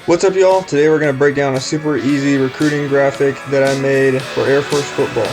What's up, y'all? Today we're going to break down a super easy recruiting graphic that I made for Air Force football.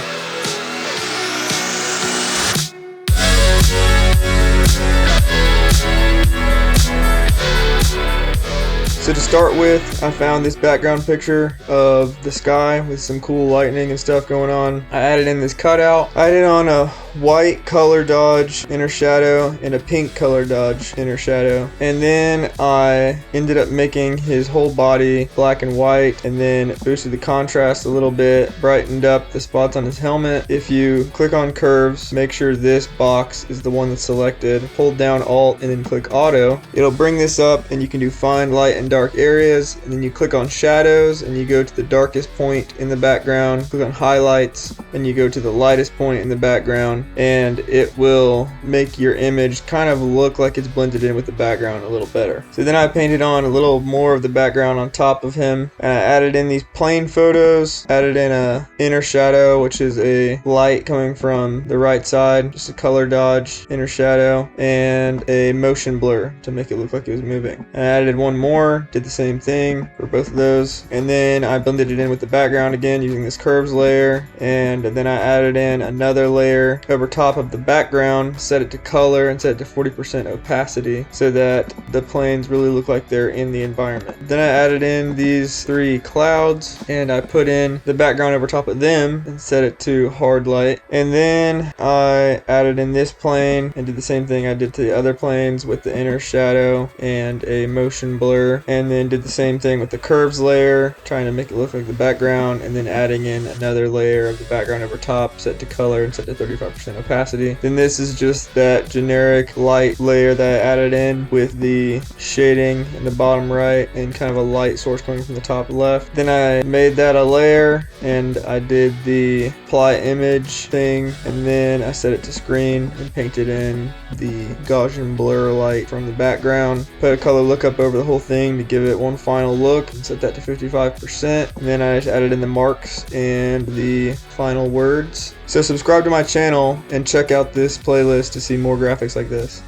So to start with, I found this background picture of the sky with some cool lightning and stuff going on. I added in this cutout. I added on a white color dodge inner shadow and a pink color dodge inner shadow. And then I ended up making his whole body black and white and then boosted the contrast a little bit, brightened up the spots on his helmet. If you click on curves, make sure this box is the one that's selected. Hold down Alt and then click Auto. It'll bring this up and you can do find light and dark areas, and then you click on shadows and you go to the darkest point in the background, click on highlights and you go to the lightest point in the background, and it will make your image kind of look like it's blended in with the background a little better. So then I painted on a little more of the background on top of him, and I added in these plane photos, added in a inner shadow, which is a light coming from the right side, just a color dodge inner shadow, and a motion blur to make it look like it was moving. I added one more, did the same thing for both of those, and then I blended it in with the background again using this curves layer, and then I added in another layer over top of the background, set it to color and set it to 40% opacity so that the planes really look like they're in the environment. Then I added in these three clouds and I put in the background over top of them and set it to hard light, and then I added in this plane and did the same thing I did to the other planes with the inner shadow and a motion blur, and then did the same thing with the curves layer, trying to make it look like the background, and then adding in another layer of the background over top, set to color and set to 35% opacity. Then this is just that generic light layer that I added in with the shading in the bottom right and kind of a light source coming from the top left. Then I made that a layer and I did the apply image thing, and then I set it to screen and painted in the Gaussian blur light from the background. Put a color lookup over the whole thing to give it one final look and set that to 55%. And then I just added in the marks and the final words. So subscribe to my channel and check out this playlist to see more graphics like this.